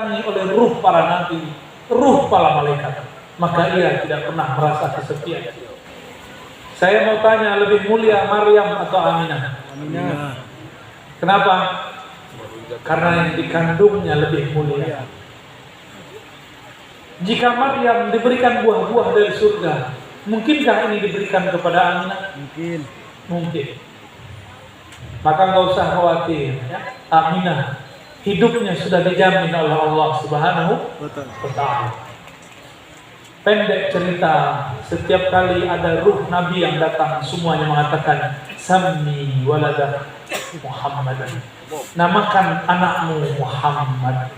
oleh ruh para nabi, ruh para malaikat, maka ia tidak pernah merasa kesepian. Saya mau tanya, lebih mulia Maryam atau Aminah? Aminah. Kenapa? Karena yang dikandungnya lebih mulia. Jika Maryam diberikan buah-buah dari surga, mungkinkah ini diberikan kepada Aminah? Mungkin. Mungkin. Maka nggak usah khawatir, ya. Aminah hidupnya sudah dijamin oleh Allah Subhanahu wa Ta'ala. Pendek cerita, setiap kali ada ruh Nabi yang datang, semuanya mengatakan Sammi waladah Muhammadan, namakan anakmu Muhammad.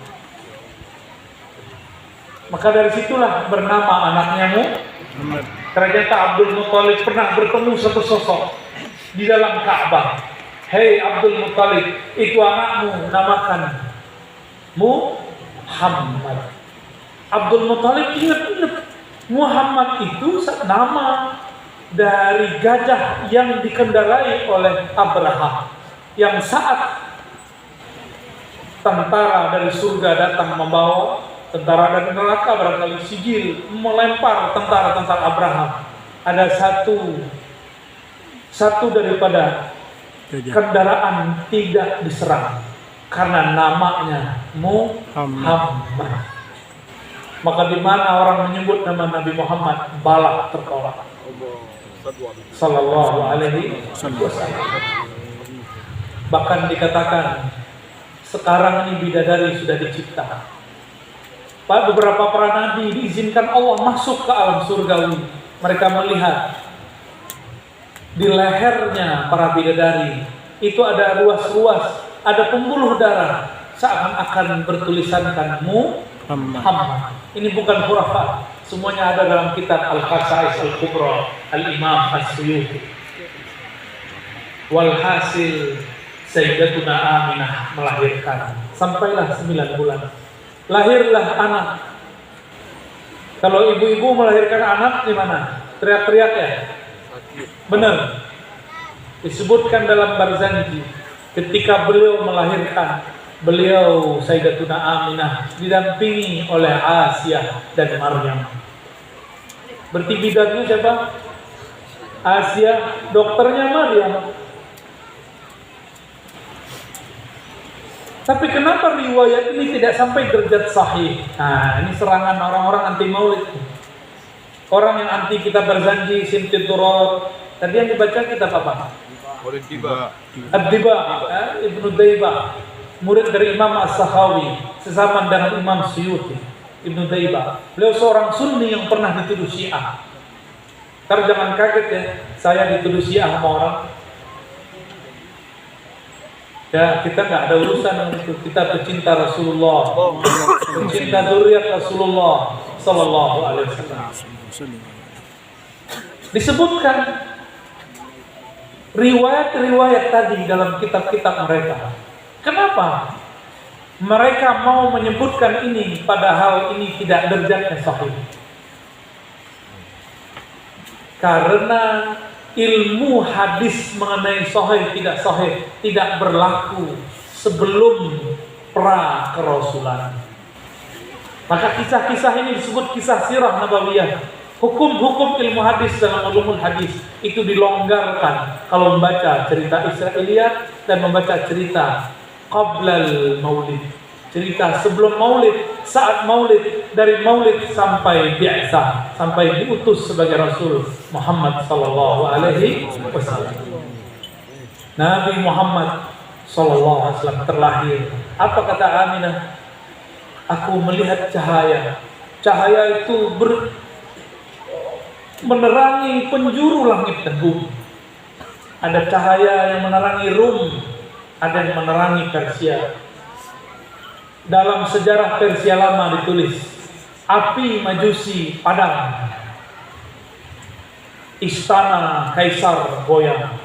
Maka dari situlah bernama anaknya Muhammad. Ternyata Abdul Muthalib pernah bertemu satu sosok di dalam Ka'bah. Hei Abdul Muthalib, itu anakmu, namakan Muhammad. Abdul Muthalib ingat Muhammad itu nama dari gajah yang dikendarai oleh Abraha, yang saat tentara dari surga datang membawa tentara dari neraka barangkali sijil melempar tentara-tentara Abraham, ada satu daripada kendaraan tidak diserang karena namanya Muhammad. Maka di mana orang menyebut nama Nabi Muhammad, balak tertolak. Sallallahu alaihi wasallam. Bahkan dikatakan sekarang ini bidadari sudah dicipta. Beberapa para nabi diizinkan Allah masuk ke alam surgawi. Mereka melihat di lehernya para bidadari itu ada ruas-ruas, ada pembuluh darah, seakan-akan bertulisankan Muhammad. Ini bukan khurafat, semuanya ada dalam kitab Al-Khasa'is Al-Kubra Al-Imam As-Suyuti. Walhasil Sayyidatuna Aminah melahirkan, sampailah 9 bulan. Lahirlah anak. Kalau ibu-ibu melahirkan anak di mana? Teriak-teriak ya? Benar. Disebutkan dalam Barzanji, ketika beliau melahirkan, beliau Sayyidatuna Aminah didampingi oleh Asiyah dan Maryam. Berarti bidannya siapa? Asiyah, dokternya Maryam. Tapi kenapa riwayat ini tidak sampai derajat sahih? Nah, ini serangan orang-orang anti maulid. Orang yang anti kitab Barzanji, Simti Duror. Tadi yang dibaca kitab apa? Ad-Diba, Ibnu Daibah, murid dari Imam As-Sakhawi, sesama dengan Imam Suyuti. Ibnu Daibah, beliau seorang Sunni yang pernah dituduh Syiah. Ntar jangan kaget ya, saya dituduh Syiah sama orang. Ya, kita nggak ada urusan dengan itu. Kita pecinta Rasulullah, pecinta zuriat Rasulullah Sallallahu Alaihi Wasallam. Disebutkan riwayat-riwayat tadi dalam kitab-kitab mereka. Kenapa mereka mau menyebutkan ini padahal ini tidak derajatnya sahih? Karena ilmu hadis mengenai sahih tidak sahih tidak berlaku sebelum pra kerasulan. Maka kisah-kisah ini disebut kisah sirah nabawiyah. Hukum-hukum ilmu hadis dalam ulumul hadis itu dilonggarkan kalau membaca cerita Israiliyat dan membaca cerita qablal maulid, cerita sebelum maulid, saat maulid, dari maulid sampai bi'tsah, sampai diutus sebagai Rasul Muhammad sallallahu alaihi wasallam. Nabi Muhammad sallallahu alaihi wasallam terlahir. Apa kata Aminah? Aku melihat cahaya. Cahaya itu menerangi penjuru langit dan bumi. Ada cahaya yang menerangi Rum, ada yang menerangi Persia. Dalam sejarah Persia lama ditulis, api Majusi padam, istana Kaisar goyang.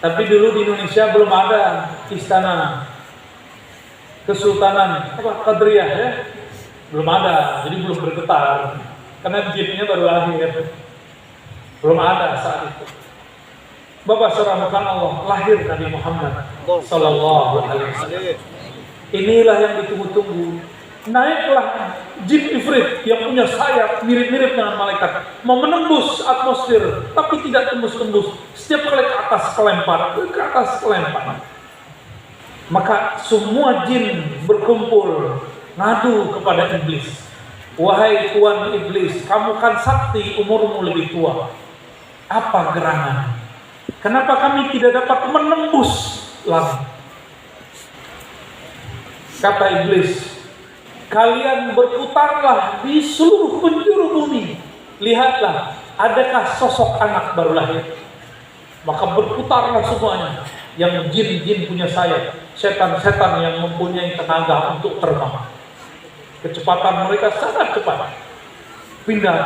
Tapi dulu di Indonesia belum ada istana Kesultanan Qadriyah ya, belum ada, jadi belum bergetar. Karena jinnya baru lahir, belum ada saat itu. Bapak surahkan Allah, lahir Nabi Muhammad Sallallahu Alaihi Wasallam. Inilah yang ditunggu-tunggu. Naiklah jin ifrit yang punya sayap mirip-mirip dengan malaikat, mau menembus atmosfer tapi tidak tembus-tembus. Setiap kali ke atas kelempar, ke atas kelempar. Maka semua jin berkumpul ngadu kepada iblis. Wahai Tuan Iblis, kamu kan sakti, umurmu lebih tua. Apa gerangan? Kenapa kami tidak dapat menembus langit? Kata iblis, kalian berputarlah di seluruh penjuru bumi. Lihatlah, adakah sosok anak baru lahir? Maka berputarlah semuanya. Yang jin-jin punya sayap, setan-setan yang mempunyai tenaga untuk terbang. Kecepatan mereka sangat cepat. Pindah.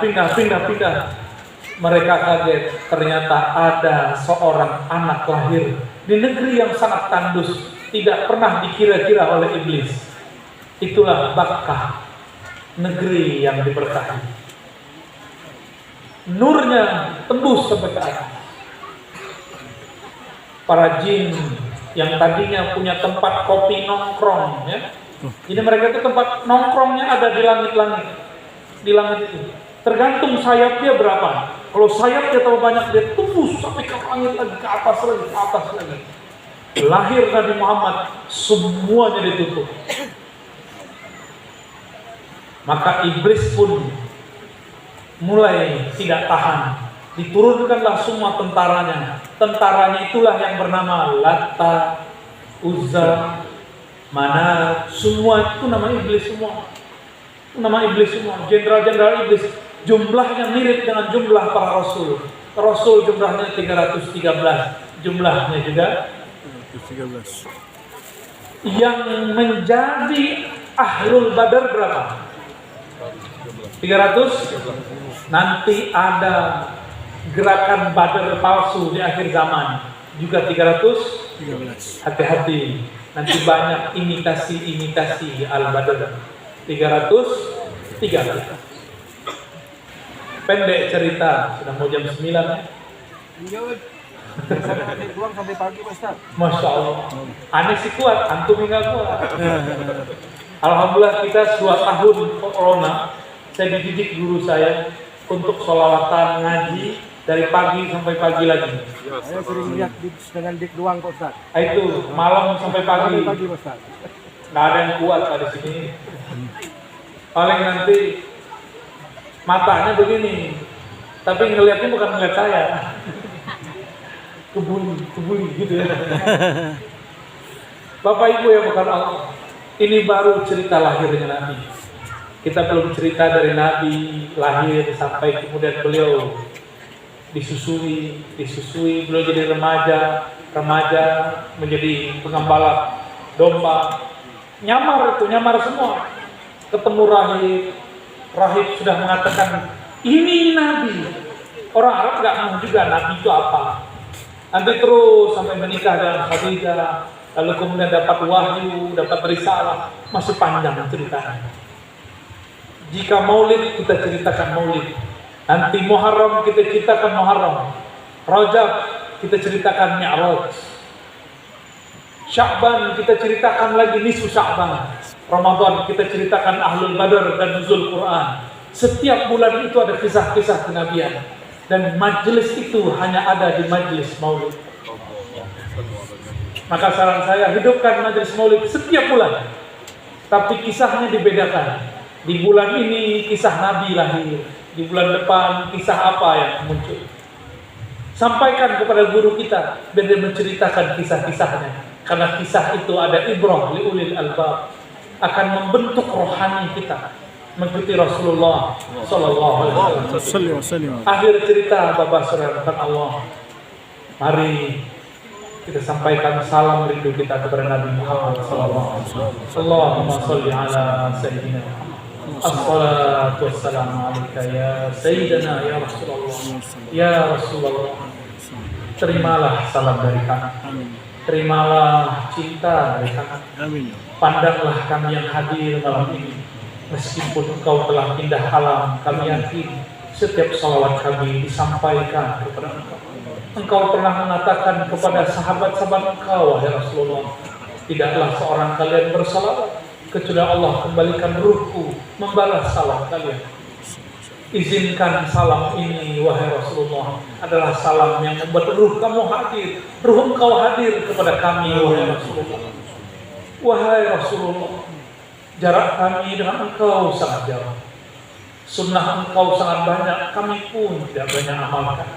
Mereka kaget, ternyata ada seorang anak lahir di negeri yang sangat tandus, tidak pernah dikira-kira oleh iblis. Itulah Bakkah, negeri yang diberkati. Nurnya tembus sampai ke atas. Para jin yang tadinya punya tempat kopi nongkrong, ya. Jadi mereka itu tempat nongkrongnya ada di langit-langit, di langit itu. Tergantung sayapnya berapa. Kalau sayapnya terlalu banyak, dia tembus sampai ke langit lagi, ke atas lagi. Lahir Nabi Muhammad, semuanya ditutup. Maka iblis pun mulai tidak tahan. Diturunkanlah semua tentaranya. Tentaranya itulah yang bernama Latta, Uzza, Manat. Semua itu nama iblis semua. Nama iblis semua. Jenderal-jenderal iblis. Jumlahnya mirip dengan jumlah para rasul. Rasul jumlahnya 313. Jumlahnya juga 313. Yang menjadi Ahlul Badar berapa? 300. Nanti ada gerakan Badar palsu di akhir zaman juga 313. Hati-hati, nanti banyak imitasi Al-Badar. 313. Pendek cerita, sudah mau jam 9 ya. Sampai pagi Ustaz. Masya Allah. Aneh sih kuat, antum enggak kuat. Alhamdulillah kita 2 tahun corona, saya dididik guru saya untuk sholawatan ngaji dari pagi sampai pagi lagi. Saya sering lihat dengan dik doang kok Ustaz. Itu malam sampai pagi. Sampai pagi Ustaz. Nggak ada yang kuat di sini. Paling nanti matanya begini, tapi ngelihatnya bukan ngeliat saya. Kebuli gitu ya. Bapak Ibu yang bukan Allah, ini baru cerita lahirnya Nabi. Kita belum cerita dari Nabi lahir sampai kemudian beliau disusui, beliau jadi remaja menjadi pengembala domba. Nyamar semua. Ketemu rahib sudah mengatakan ini Nabi. Orang Arab nggak mau juga Nabi itu apa. Nanti terus sampai menikah dengan Khadijah, lalu kemudian dapat wahyu, dapat risalah, masih panjang ceritanya. Jika Maulid kita ceritakan Maulid, nanti Muharram kita ceritakan Muharram, Rajab kita ceritakan Mi'raj, Sya'ban kita ceritakan lagi nisfu Sya'ban, Ramadan kita ceritakan Ahlul Badar dan Nuzul Quran. Setiap bulan itu ada kisah-kisah kenabian, dan majelis itu hanya ada di majelis Maulid. Maka saran saya, hidupkan majelis Maulid setiap bulan, tapi kisahnya dibedakan. Di bulan ini kisah Nabi lahir, di bulan depan kisah apa yang muncul. Sampaikan kepada guru kita biar dia menceritakan kisah-kisahnya, karena kisah itu ada ibrah li ulil albab, akan membentuk rohani kita mengikuti Rasulullah sallallahu alaihi wasallam. Akhir cerita Bapak Saudara Allah, mari kita sampaikan salam rindu kita kepada Nabi Muhammad sallallahu alaihi wasallam. Allahumma shalli ala sayyidina Muhammad. Assalatu wassalamu alaika ya sayyidina ya Rasulullah. Ya Rasulullah, terimalah salam dari kami. Terimalah cinta dari kami. Pandanglah kami yang hadir malam ini. Meskipun engkau telah pindah alam, kami yakin setiap salawat kami disampaikan kepada engkau. Engkau pernah mengatakan kepada sahabat-sahabat engkau, wahai Rasulullah, Tidaklah seorang kalian bersalawat kecuali Allah kembalikan ruhku membalas salam kalian. Izinkan salam ini wahai Rasulullah adalah salam yang membuat ruh kamu hadir, ruh engkau hadir kepada kami wahai Rasulullah. Wahai Rasulullah, jarak kami dengan engkau sangat jauh. Sunnah engkau sangat banyak, kami pun tidak banyak amalkan.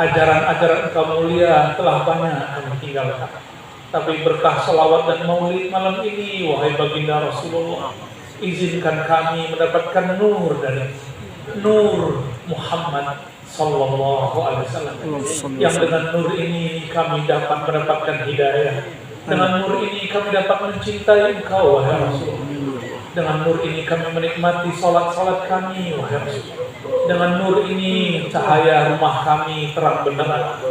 Ajaran-ajaran engkau mulia telah banyak kami tinggalkan. Tapi berkah salawat dan maulid malam ini, wahai baginda Rasulullah, izinkan kami mendapatkan nur dari Nur Muhammad Sallallahu Alaihi Wasallam. Yang dengan nur ini kami dapat mendapatkan hidayah. Dengan nur ini kami dapat mencintai engkau wahai Rasulullah. Dengan nur ini kami menikmati salat-salat kami wahai Rasulullah. Dengan nur ini cahaya rumah kami terang benderang.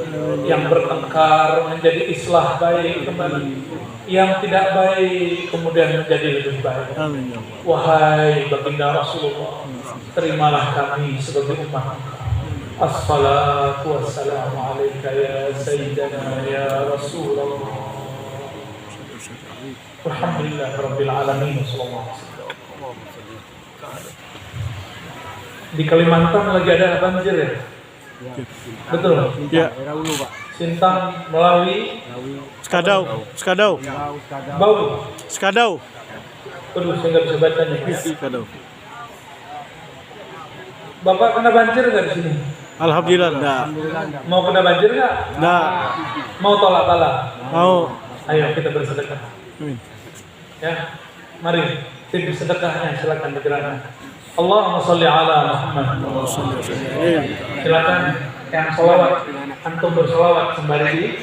Yang bertengkar menjadi islah baik kembali, yang tidak baik kemudian menjadi lebih baik. Wahai baginda Rasulullah, terimalah kami sebagai umat. Assalatu wassalamu alaika ya sayyidana ya Rasulullah. Alhamdulillah rabbil alamin. Sallallahu alaihi wasallam. Di Kalimantan lagi ada banjir ya? Betul. Ya. Dahulu, Pak. Sintang melalui Skadau. Bau. Skadau. Aduh, saya nggak bisa bacanya. Skadau. Bapak kena banjir nggak di sini? Alhamdulillah enggak. Mau kena banjir nggak? Enggak. Mau tolak bala? Mau. Ayo kita bersedekah. Amin. Ya, mari tidur sedekahnya, silakan bergerak. Allahumma sholli ala Muhammad. Silakan yang sholawat, antum bersolawat sembari